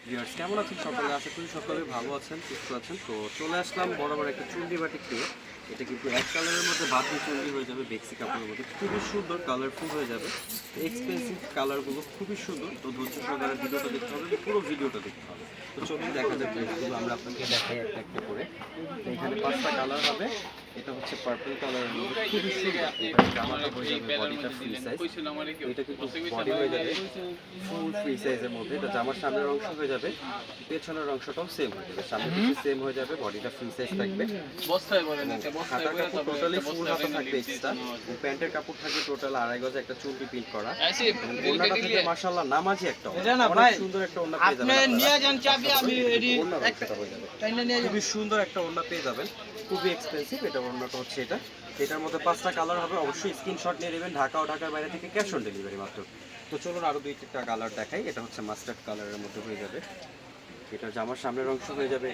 Viewers কেমন আছেন সকলে? আশা করি সকলে ভালো আছেন, সুস্থ আছেন। তো চলে আসলাম বরাবর একটা চুন্ডি বাটিক নিয়ে। এটা কিন্তু এক কালারের মধ্যে বাদনি চুন্ডি হয়ে যাবে, বেক্সি কাপড়ের মধ্যে খুবই সুন্দর, কালারফুল হয়ে যাবে। এক্সপেন্সিভ কালারগুলো খুবই সুন্দর। তো ধৈর্য সহকারে ভিডিওটা দেখতে হবে, পুরো ভিডিওটা দেখতে হবে। তো চলুন দেখা যাক ড্রেসগুলো আমরা আপনাকে দেখাই একটা একটা করে। তো এখানে 5টা কালার হবে। এটা হচ্ছে পার্পল কালারের মধ্যে খুবই সুন্দর। এটা জামাটা হয়ে যাবে বডিটা ফ্রি সাইজ। এটা কিন্তু বডি হয়ে যাবে ফুল ফ্রি সাইজের মধ্যে। এটা জামার সামনের অংশ হয়ে যাবে, পেছনের অংশটাও সেম হয়ে যাবে। সামনের দিকে সেম হয়ে যাবে, বডিটা ফ্রি সাইজ থাকবে। হাতার কাপড় টোটালি ফুল হাতা থাকবে এক্সট্রা। প্যান্টের কাপড় থাকবে টোটাল 2.5 গজ, একটা চুন্ডি প্রিন্ট করা। ওড়নাটা থাকবে মাশাআল্লাহ নামাজি একটা, অনেক সুন্দর একটা ওড়না পেয়ে যাবেন। আপনি নিয়ে যান চাবি, আমি রেডি একটা হয়ে যাবে। খুবই সুন্দর একটা ওড়না পেয়ে যাবেন, খুবই এক্সপেন্সিভ। এটা ওড়নাটা হচ্ছে এটা। এটার মধ্যে 5টা কালার হবে, অবশ্যই স্ক্রিনশট নিয়ে নেবেন। ঢাকা ও ঢাকার বাইরে থেকে ক্যাশ অন ডেলিভারি মাত্র। তো চলুন আরো 2-3টা কালার দেখাই। এটা হচ্ছে মাস্টার্ড কালারের মধ্যে হয়ে যাবে। এটা জামার সামনের অংশ হয়ে যাবে।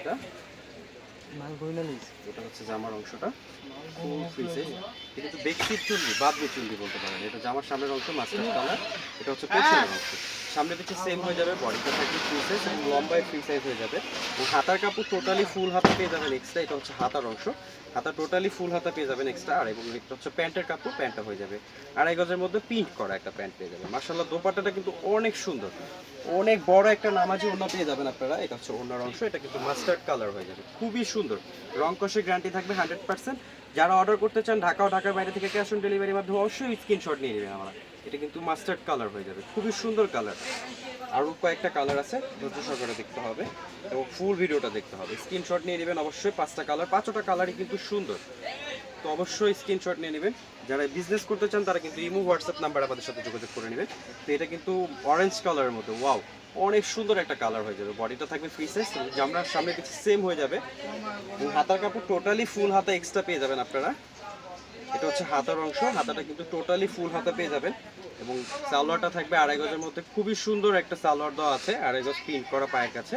এটা হচ্ছে জামার অংশটা ফুল ফ্রি সাইজ। এটা কিন্তু বেক্সির চুন্ডি, বাদনি চুন্ডি বলতে পারেন। এটা জামার সামনের অংশ মাস্টার্ড কালার। এটা হচ্ছে পেছনের অংশ। সামনে পিছনে সেম হয়ে যাবে, বডিটা থাকবে ফ্রি সাইজ এবং লম্বায় ফ্রি সাইজ হয়ে যাবে। এবং হাতার কাপড় টোটালি ফুল হাতা পেয়ে যাবেন এক্সট্রা। এটা হচ্ছে হাতার অংশ, হাতা টোটালি ফুল হাতা পেয়ে যাবেন এক্সট্রা। আর এবং এটা হচ্ছে প্যান্টের কাপড়, প্যান্টটা হয়ে যাবে 2.5 গজের মধ্যে প্রিন্ট করা একটা প্যান্ট পেয়ে যাবেন। মাশাআল্লাহ দোপাট্টাটা কিন্তু অনেক সুন্দর, অনেক বড় একটা নামাজি ওড়না পেয়ে যাবেন আপনারা। এটা হচ্ছে ওড়নার অংশ। এটা কিন্তু মাস্টার্ড কালার হয়ে যাবে, খুবই সুন্দর। রং কষের গ্যারান্টি থাকবে 100%। যারা অর্ডার করতে চান ঢাকা ও ঢাকার বাইরে থেকে ক্যাশ অন ডেলিভারির মাধ্যমে অবশ্যই স্ক্রিনশট নিয়ে নেবেন আমরা। এটা কিন্তু মাস্টার্ড কালার হয়ে যাবে, খুবই সুন্দর কালার। আরও কয়েকটা কালার আছে, ধৈর্য সহকারে দেখতে হবে এবং ফুল ভিডিওটা দেখতে হবে। স্ক্রিনশট নিয়ে নেবেন অবশ্যই। 5টা কালার, 5টা কালারই কিন্তু সুন্দর। তো অবশ্যই স্ক্রিনশট নিয়ে নেবেন। যারা বিজনেস করতে চান তারা কিন্তু ইমো হোয়াটসঅ্যাপ নাম্বার আমাদের সাথে যোগাযোগ করে নেবেন। তো এটা কিন্তু অরেঞ্জ কালারের মধ্যে, ওয়াও অনেক সুন্দর একটা কালার হয়ে যাবে। বডিটা থাকবে ফ্রি সাইজ, জামরার সামনে দিকে সেম হয়ে যাবে এবং হাতার কাপড় টোটালি ফুল হাতা এক্সট্রা পেয়ে যাবেন আপনারা। এটা হচ্ছে হাতার অংশ, হাতাটা কিন্তু টোটালি ফুল হাতা পেয়ে যাবেন এবং সালোয়ারটা থাকবে 2.5 গজের মধ্যে। খুবই সুন্দর একটা সালোয়ার দেওয়া আছে, 2.5 গজ প্রিন্ট করা পায়ের কাছে,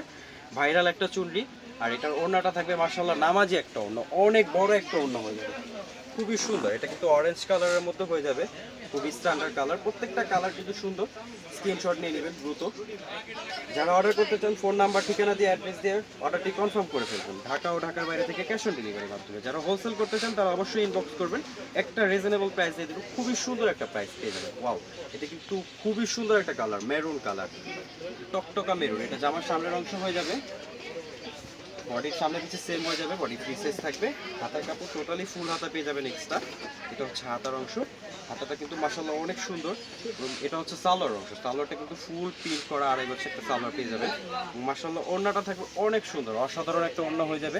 ভাইরাল একটা চুন্ডি। আর এটার ওড়নাটা থাকবে মাশাআল্লাহ নামাজি একটা ওড়না, অনেক বড় একটা ওড়না হয়ে যাবে, খুবই সুন্দর। এটা কিন্তু অরেঞ্জ কালারের মধ্যে হয়ে যাবে, খুবই স্ট্যান্ডার্ড কালার। প্রত্যেকটা কালার কিন্তু সুন্দর। স্ক্রিনশট নিয়ে নেবেন দ্রুত। যারা অর্ডার করতে চান ফোন নাম্বার, ঠিকানা দিয়ে, অ্যাড্রেস দিয়ে অর্ডারটি কনফার্ম করে ফেলবেন। ঢাকা ও ঢাকার বাইরে থেকে ক্যাশ অন ডেলিভারির মাধ্যমে। যারা হোলসেল করতে চান তারা অবশ্যই ইনবক্স করবেন, একটা রিজনেবল প্রাইস দিয়ে দেবেন। খুবই সুন্দর একটা প্রাইস পেয়ে যাবেন। ওয়াও, এটা কিন্তু খুবই সুন্দর একটা কালার, মেরুন কালার, টকটকা মেরুন। এটা জামার সামনের অংশ হয়ে যাবে, বডির সামনে পিছে সেম হয়ে যাবে, বডি ফ্রি সাইজ থাকবে। হাতার কাপড় টোটালি ফুল হাতা পেয়ে যাবেন এক্সট্রা। এটা হচ্ছে হাতার অংশ, হাতাটা কিন্তু মাশাআল্লাহ অনেক সুন্দর। এটা হচ্ছে সালোয়ার অংশ, সালোয়ারটা কিন্তু ফুল প্রিন্ট করা 2.5 গজ একটা সালোয়ার পেয়ে যাবেন। মাশাআল্লাহ ওড়নাটা থাকবে অনেক সুন্দর, অসাধারণ একটা ওড়না হয়ে যাবে,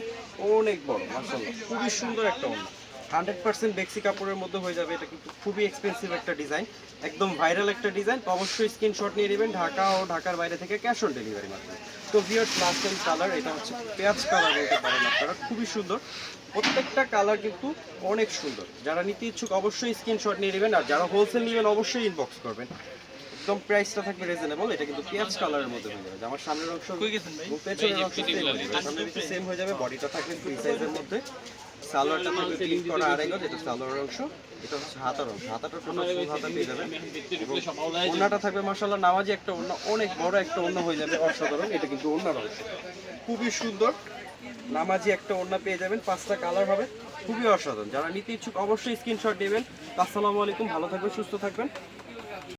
অনেক বড়। মাশাআল্লাহ খুবই সুন্দর একটা ওড়না, 100% বেক্সি কাপড়ের মধ্যে হয়ে যাবে। এটা কিন্তু খুবই এক্সপেন্সিভ একটা ডিজাইন, একদম ভাইরাল একটা ডিজাইন। তো অবশ্যই স্ক্রিনশট নিয়ে নেবেন ঢাকা ও ঢাকার বাইরে থেকে ক্যাশ অন ডেলিভারি মাধ্যমে। তো ভিউয়ার্স লাস্ট টাইম কালার, এটা হচ্ছে পেঁয়াজ কালার বলতে পারেন আপনারা, খুবই সুন্দর। প্রত্যেকটা কালার কিন্তু অনেক সুন্দর। যারা নিতে ইচ্ছুক অবশ্যই স্ক্রিনশট নিয়ে নেবেন। আর যারা হোলসেল নেবেন অবশ্যই ইনবক্স করবেন। একদম প্রাইসটা থাকবে রিজনেবল। এটা কিন্তু পেঁয়াজ কালারের মধ্যে হয়ে যাবে। আমার সামনের অংশ পেছনের অংশ সেম হয়ে যাবে, সামনের দিকে সেম হয়ে যাবে। বডিটা থাকবে ফ্রি সাইজের মধ্যে, সালোয়ারটা থাকবে প্রিন্ট করা 2.5 গজ। এটা সালোয়ারের অংশ। এটা হচ্ছে হাতার অংশ, হাতাটা টোটাল ফুল হাতা পেয়ে যাবেন। ওড়নাটা থাকবে মাশাআল্লাহ নামাজি একটা ওড়না, অনেক বড় একটা ওড়না হয়ে যাবে, অসাধারণ। এটা কিন্তু ওড়নার অংশ, খুবই সুন্দর নামাজি একটা ওড়না পেয়ে যাবেন। 5টা কালার হবে, খুবই অসাধারণ। যারা নিতে ইচ্ছুক অবশ্যই স্ক্রিনশট নেবেন। আসসালামু আলাইকুম, ভালো থাকবেন, সুস্থ থাকবেন।